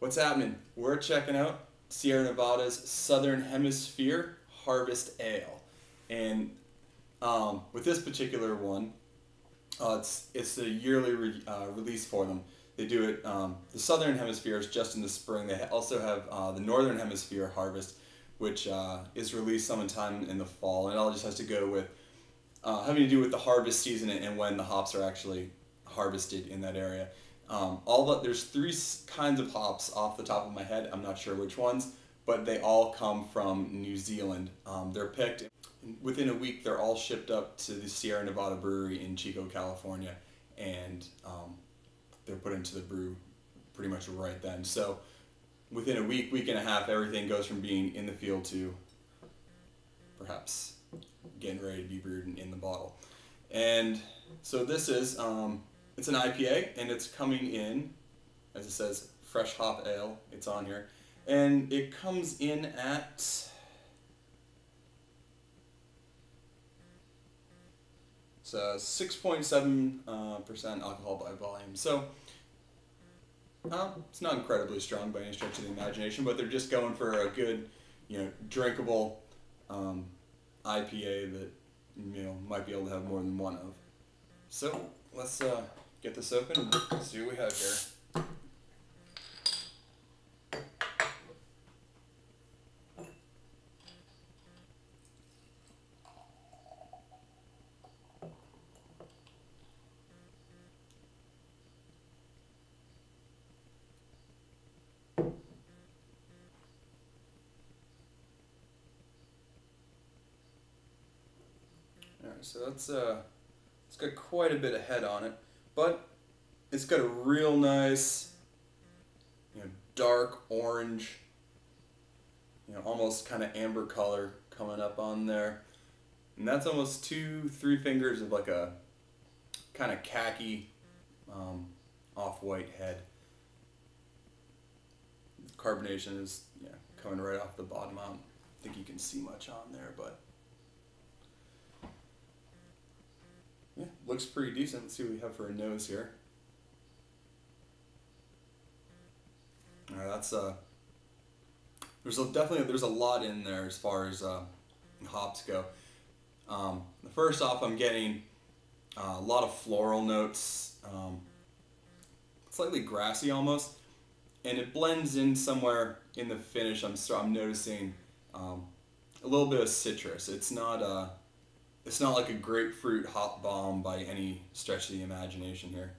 What's happening? We're checking out Sierra Nevada's Southern Hemisphere Harvest Ale, and with this particular one, it's a yearly release for them. They do it. The Southern Hemisphere is just in the spring. They also have the Northern Hemisphere Harvest, which is released sometime in the fall, and it all just has to go with having to do with the harvest season and when the hops are actually harvested in that area. There's three kinds of hops off the top of my head. I'm not sure which ones, but they all come from New Zealand. They're picked within a week. They're all shipped up to the Sierra Nevada brewery in Chico, California, and they're put into the brew pretty much right then. So within a week and a half, everything goes from being in the field to perhaps getting ready to be brewed in the bottle. And so this is it's an IPA, and it's coming in, as it says, fresh hop ale. It's on here, and it comes in at 6.7% alcohol by volume. So it's not incredibly strong by any stretch of the imagination, but they're just going for a good, drinkable IPA that might be able to have more than one of. So let's get this open and see what we have here. Alright, so it's got quite a bit of head on it, but it's got a real nice, dark orange, almost kind of amber color coming up on there. And that's almost 2-3 fingers of like a kind of khaki, off-white head. The carbonation is coming right off the bottom. I don't think you can see much on there, but yeah, looks pretty decent. Let's see what we have for a nose here. Alright, that's there's a lot in there as far as hops go. First off, I'm getting a lot of floral notes, slightly grassy almost, and it blends in somewhere in the finish. I'm noticing a little bit of citrus. It's not like a grapefruit hop bomb by any stretch of the imagination here.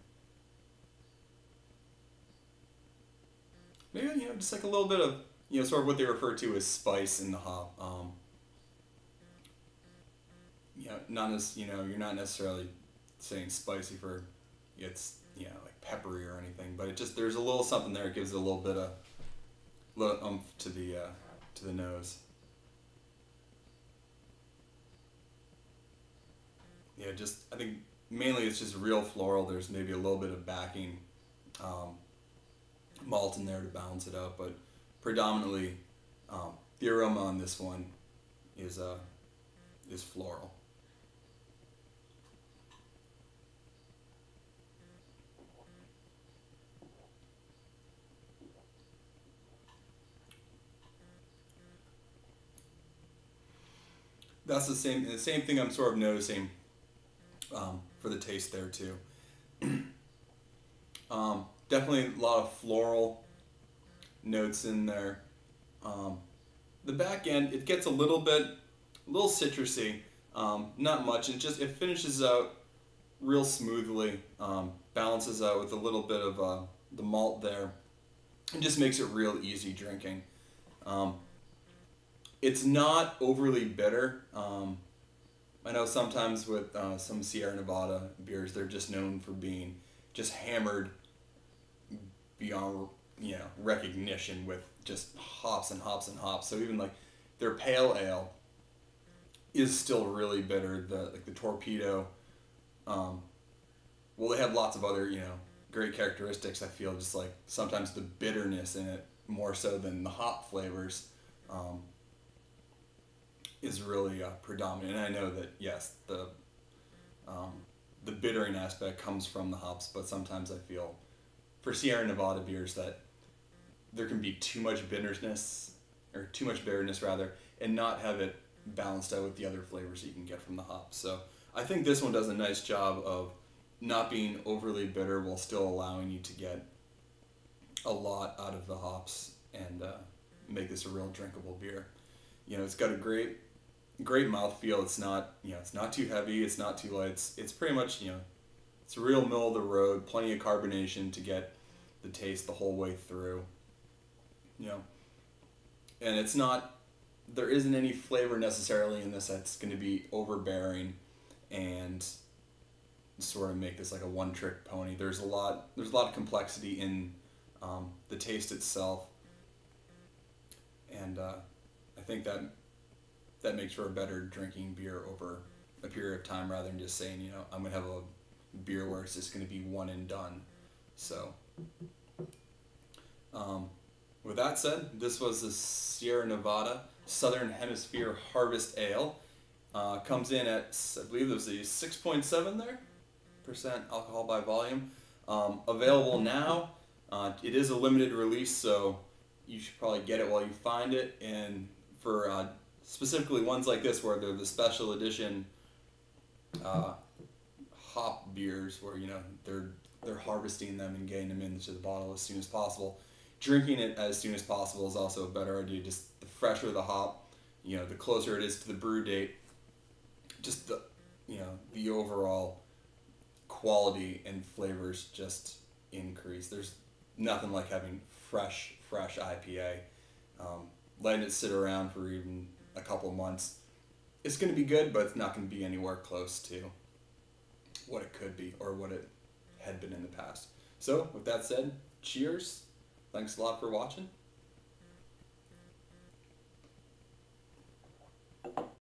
Maybe just like a little bit of sort of what they refer to as spice in the hop. Not as you're not necessarily saying spicy for it's like peppery or anything, but there's a little something there. It gives it a little bit of oomph to the nose. Yeah, I think mainly it's just real floral. There's maybe a little bit of backing malt in there to balance it out, but predominantly the aroma on this one is floral. That's the same thing I'm sort of noticing for the taste there too. Definitely a lot of floral notes in there. The back end, it gets a little citrusy, not much. It finishes out real smoothly, balances out with a little bit of the malt there, and just makes it real easy drinking. It's not overly bitter. I know sometimes with some Sierra Nevada beers, they're just known for being just hammered beyond recognition with just hops and hops and hops. So even like their pale ale is still really bitter. The Torpedo. Well, they have lots of other great characteristics. I feel just like sometimes the bitterness in it more so than the hop flavors is really predominant. And I know that yes, the bittering aspect comes from the hops, but sometimes I feel for Sierra Nevada beers that there can be too much bitterness, or too much bitterness rather, and not have it balanced out with the other flavors that you can get from the hops. So I think this one does a nice job of not being overly bitter while still allowing you to get a lot out of the hops and make this a real drinkable beer. You know, it's got a great mouthfeel. It's not, you know, it's not too heavy. It's not too light. It's pretty much, you know, it's a real middle of the road. Plenty of carbonation to get the taste the whole way through. You know, and it's not, there isn't any flavor necessarily in this that's going to be overbearing and sort of make this like a one-trick pony. There's a lot of complexity in the taste itself, and I think that makes for a better drinking beer over a period of time, rather than just saying, you know, I'm gonna have a beer where it's just gonna be one and done. So with that said, this was the Sierra Nevada Southern Hemisphere Harvest Ale. Comes in at, I believe there's a 6.7 there percent alcohol by volume. Available now. It is a limited release, so you should probably get it while you find it. And for specifically ones like this, where they're the special edition hop beers, where, you know, they're harvesting them and getting them into the bottle as soon as possible. Drinking it as soon as possible is also a better idea. Just the fresher the hop, you know, the closer it is to the brew date, just the, you know, the overall quality and flavors just increase. There's nothing like having fresh IPA. Letting it sit around for even a couple months, it's going to be good, but it's not going to be anywhere close to what it could be or what it had been in the past. So with that said, cheers. Thanks a lot for watching.